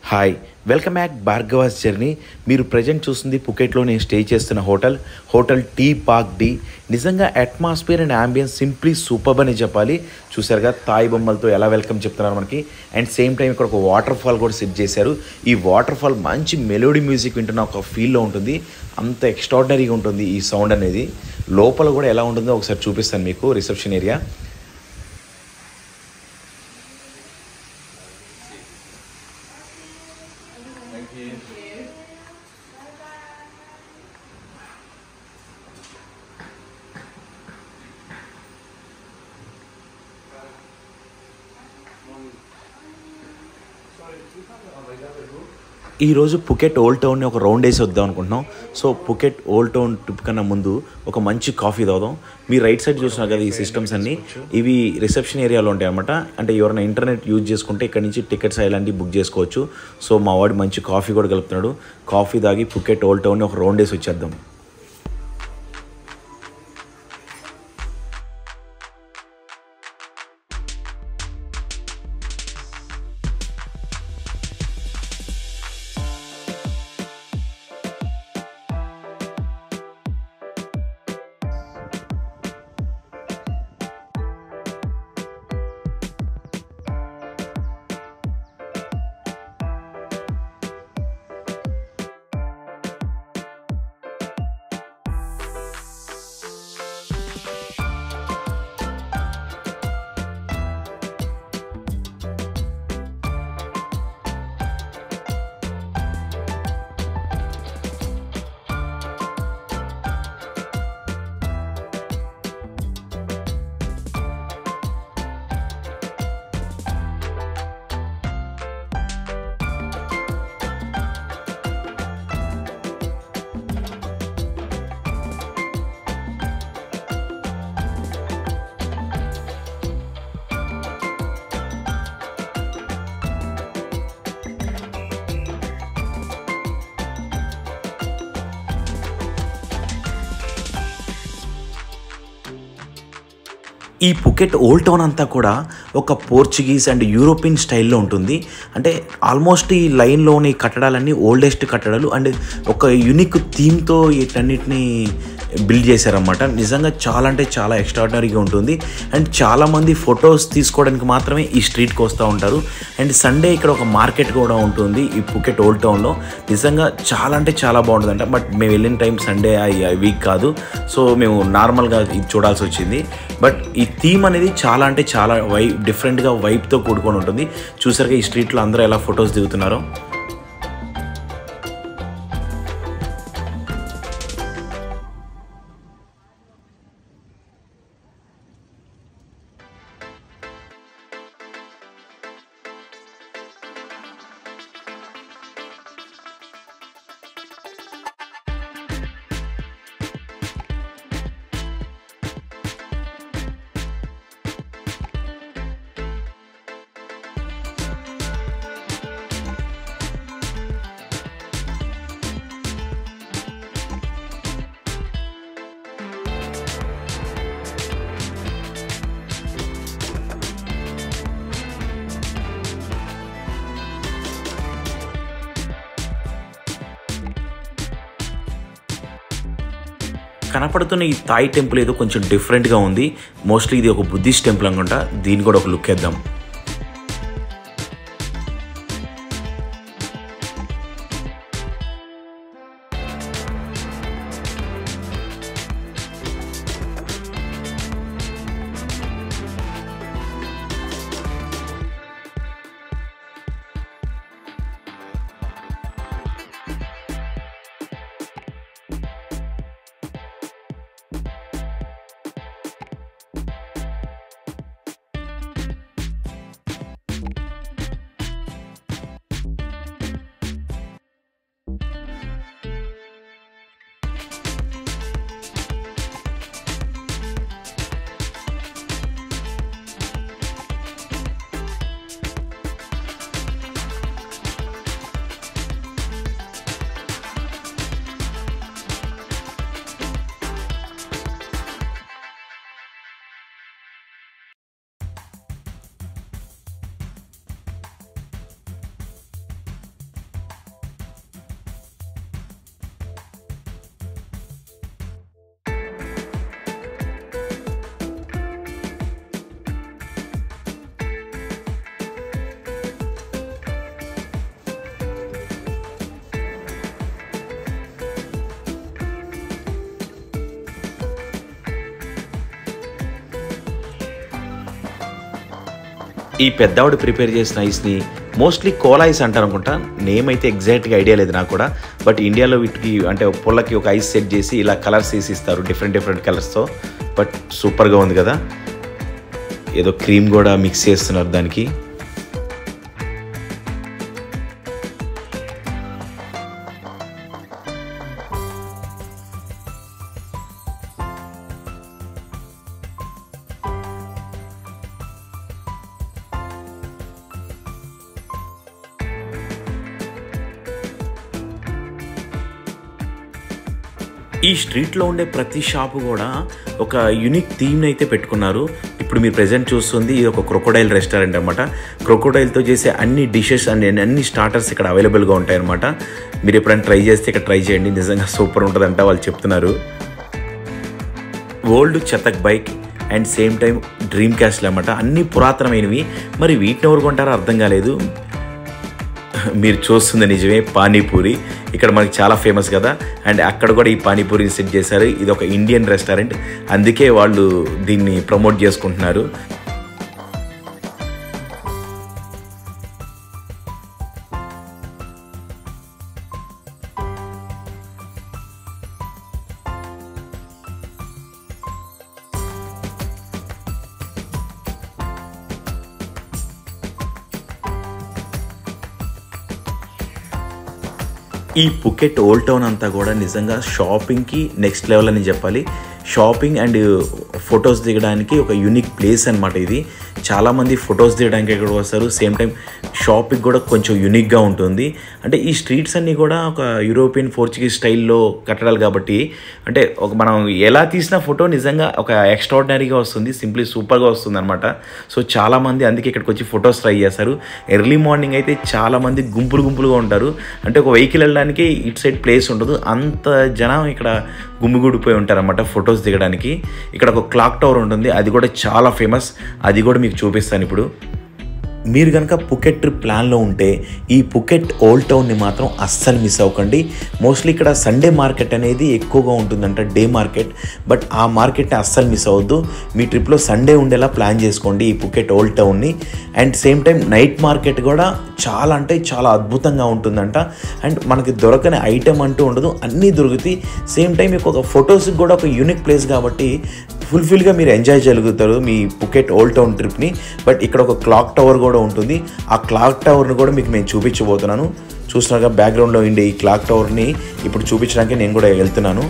Hi welcome back Bhargava's journey. మీరు present చూస్తుంది పుకెట్లో నేను స్టే చేస్తున్న హోటల్ టీ పార్క్ డి. నిజంగా atmosphere and ambience simply superb అని చెప్పాలి. చూసారుగా తాయి బొమ్మలతో ఎలా వెల్కమ్ చెప్తున్నారు మనకి. అండ్ సేమ్ టైం ఇక్కడ ఒక వాటర్ ఫాల్ కూడా సెట్ చేశారు. ఈ వాటర్ ఫాల్ మంచి మెలోడీ మ్యూజిక్ వింటున్న ఒక ఫీల్లో ఉంటుంది. అంత ఎక్స్ట్రాడినరీగా ఉంటుంది ఈ సౌండ్ అనేది. లోపల కూడా ఎలా ఉంటుందో ఒకసారి చూపిస్తాను మీకు. రిసెప్షన్ ఏరియా ఈరోజు పుకెట్ ఓల్డ్ టౌన్ని ఒక రౌండ్ వేసి వద్దాం అనుకుంటున్నాం. So Phuket old town trip కన్నా ముందు ఒక మంచి కాఫీ తాగుదాం. మీరు రైట్ సైడ్ చూసినా కదా ఈ సిస్టమ్స్ అన్నీ, ఇవి రిసెప్షన్ ఏరియాలో ఉంటాయి అన్నమాట. అంటే ఎవరైనా ఇంటర్నెట్ యూజ్ చేసుకుంటే ఇక్కడ నుంచి టికెట్స్ అలాంటివి బుక్ చేసుకోవచ్చు. సో మా వాడు మంచి కాఫీ కూడా కలుపుతున్నాడు. కాఫీ తాగి పుకెట్ ఓల్డ్ టౌన్ని ఒక రౌండ్ వేసి వచ్చేద్దాం. ఈ పుకెట్ ఓల్డ్ టౌన్ అంతా కూడా ఒక పోర్చుగీస్ అండ్ యూరోపియన్ స్టైల్లో ఉంటుంది. అంటే ఆల్మోస్ట్ ఈ లైన్లోని కట్టడాలన్నీ ఓల్డెస్ట్ కట్టడాలు అండ్ ఒక యూనిక్ థీమ్తో వీటన్నిటిని బిల్డ్ చేశారన్నమాట. నిజంగా చాలా అంటే చాలా ఎక్స్ట్రాడినరీగా ఉంటుంది. అండ్ చాలామంది ఫొటోస్ తీసుకోవడానికి మాత్రమే ఈ స్ట్రీట్కి వస్తూ ఉంటారు. అండ్ సండే ఇక్కడ ఒక మార్కెట్ కూడా ఉంటుంది ఈ పుకెట్ ఓల్డ్ టౌన్లో. నిజంగా చాలా అంటే చాలా బాగుంటుందంట. బట్ మేము వెళ్ళిన టైం సండే వీక్ కాదు. సో మేము నార్మల్గా ఇది చూడాల్సి వచ్చింది. బట్ ఈ థీమ్ అనేది చాలా అంటే చాలా డిఫరెంట్గా వైబ్తో కూడుకొని ఉంటుంది. చూసారుగా ఈ స్ట్రీట్లో అందరూ ఎలా ఫొటోస్ దిగుతున్నారో. కనపడుతున్న ఈ తాయి టెంపుల్ ఏదో కొంచెం డిఫరెంట్గా ఉంది. మోస్ట్లీ ఇది ఒక బుద్ధిస్ట్ టెంపుల్ అనుకుంటా. దీన్ని కూడా ఒక లుక్ వేద్దాం. ఈ పెద్దవాడు ప్రిపేర్ చేసిన ఐస్ని మోస్ట్లీ కోలా ఐస్ అంటారు అనుకుంటా, నేమ్ అయితే ఎగ్జాక్ట్గా ఐడియా లేదు నాకు కూడా. బట్ ఇండియాలో వీటికి అంటే పుల్లకి ఒక ఐస్ సెట్ చేసి ఇలా కలర్స్ వేసి ఇస్తారు, డిఫరెంట్ కలర్స్తో. బట్ సూపర్గా ఉంది కదా. ఏదో క్రీమ్ కూడా మిక్స్ చేస్తున్నారు దానికి. ఈ స్ట్రీట్లో ఉండే ప్రతి షాపు కూడా ఒక యూనిక్ థీమ్ని అయితే పెట్టుకున్నారు. ఇప్పుడు మీరు ప్రెజెంట్ చూస్తుంది ఇది ఒక క్రొకోడైల్ రెస్టారెంట్ అనమాట. క్రొకోడైల్తో చేసే అన్ని డిషెస్ అండ్ అన్ని స్టార్టర్స్ ఇక్కడ అవైలబుల్గా ఉంటాయన్నమాట. మీరు ఎప్పుడైనా ట్రై చేస్తే ఇక్కడ ట్రై చేయండి, నిజంగా సూపర్ ఉంటుందంట వాళ్ళు చెప్తున్నారు. ఓల్డ్ చతక్ bike and same time dream క్యాస్ట్లు అనమాట, అన్నీ పురాతనమైనవి. మరి వీటిని ఎవరు కొంటారో అర్థం కాలేదు. మీరు చూస్తుంది నిజమే, పానీపూరి ఇక్కడ మనకి చాలా ఫేమస్ కదా. అండ్ అక్కడ కూడా ఈ పానీపూరిని సెట్ చేశారు. ఇది ఒక ఇండియన్ రెస్టారెంట్, అందుకే వాళ్ళు దీన్ని ప్రమోట్ చేసుకుంటున్నారు. ఈ పుకెట్ ఓల్డ్ టౌన్ అంతా కూడా నిజంగా షాపింగ్కి నెక్స్ట్ లెవెల్ అని చెప్పాలి. షాపింగ్ అండ్ ఫొటోస్ దిగడానికి ఒక యూనిక్ ప్లేస్ అనమాట ఇది. చాలామంది ఫొటోస్ దిగడానికి ఇక్కడ వస్తారు, సేమ్ టైం షాపింగ్ కూడా కొంచెం యూనిక్గా ఉంటుంది. అంటే ఈ స్ట్రీట్స్ అన్నీ కూడా ఒక యూరోపియన్ పోర్చుగీస్ స్టైల్లో కట్టడాలు కాబట్టి అంటే ఒక మనం ఎలా తీసిన ఫోటో నిజంగా ఒక ఎక్స్ట్రాడినరీగా వస్తుంది, సింప్లీ సూపర్గా వస్తుంది అనమాట. సో చాలామంది అందుకే ఇక్కడికి వచ్చి ఫొటోస్ ట్రై చేస్తారు. ఎర్లీ మార్నింగ్ అయితే చాలామంది గుంపులుగా ఉంటారు. అంటే ఒక వెహికల్ వెళ్ళడానికి ఇటు సైడ్ ప్లేస్ ఉండదు, అంత జనం ఇక్కడ గుమిగూడిపోయి ఉంటారన్నమాట ఫొటోస్ దిగడానికి. ఇక్కడ ఒక క్లాక్ టవర్ ఉంటుంది, అది కూడా చాలా ఫేమస్, అది కూడా మీకు చూపిస్తాను ఇప్పుడు. మీరు కనుక పుకెట్ ట్రిప్ ప్లాన్లో ఉంటే ఈ పుకెట్ ఓల్డ్ టౌన్ని మాత్రం అస్సలు మిస్ అవ్వకండి. మోస్ట్లీ ఇక్కడ సండే మార్కెట్ అనేది ఎక్కువగా ఉంటుందంట, డే మార్కెట్. బట్ ఆ మార్కెట్ని అస్సలు మిస్ అవ్వద్దు. మీ ట్రిప్లో సండే ఉండేలా ప్లాన్ చేసుకోండి ఈ పుకెట్ ఓల్డ్ టౌన్ని. And same time night market కూడా చాలా అంటే చాలా అద్భుతంగా ఉంటుందంట. అండ్ మనకి దొరకని ఐటెం అంటూ ఉండదు, అన్నీ దొరుకుతాయి. సేమ్ టైం మీకు ఒక ఫొటోస్కి కూడా ఒక యూనిక్ ప్లేస్ కాబట్టి ఫుల్ఫిల్గా మీరు ఎంజాయ్ చేయగలుగుతారు మీ పుకెట్ ఓల్డ్ టౌన్ ట్రిప్ని. బట్ ఇక్కడ ఒక క్లాక్ టవర్ కూడా ఉంటుంది, ఆ క్లాక్ టవర్ని కూడా మీకు నేను చూపించబోతున్నాను. చూస్తున్నాగా బ్యాక్గ్రౌండ్లో ఉండే ఈ క్లాక్ టవర్ని ఇప్పుడు చూపించడానికి నేను కూడా వెళ్తున్నాను.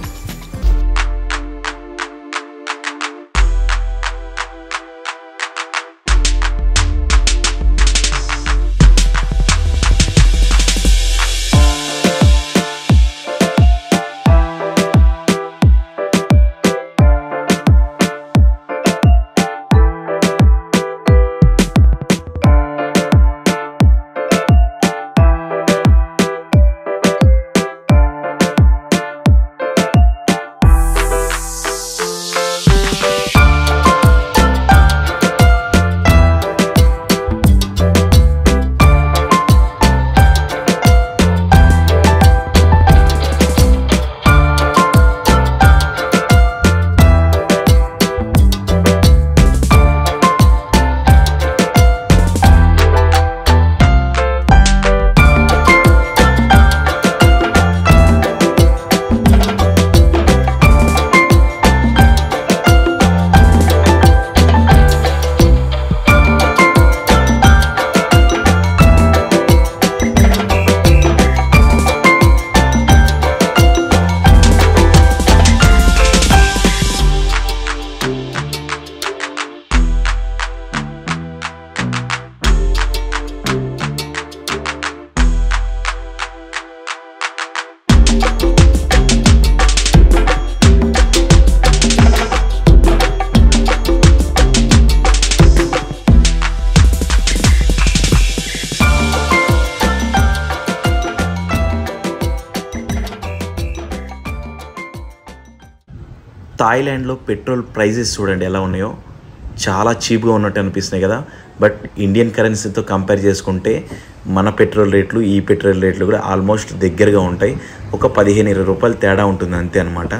థాయిలాండ్లో పెట్రోల్ ప్రైజెస్ చూడండి ఎలా ఉన్నాయో, చాలా చీప్గా ఉన్నట్టు అనిపిస్తున్నాయి కదా. బట్ ఇండియన్ కరెన్సీతో కంపేర్ చేసుకుంటే మన పెట్రోల్ రేట్లు ఈ పెట్రోల్ రేట్లు కూడా ఆల్మోస్ట్ దగ్గరగా ఉంటాయి. ఒక 15-20 రూపాయలు తేడా ఉంటుంది అంతే అనమాట.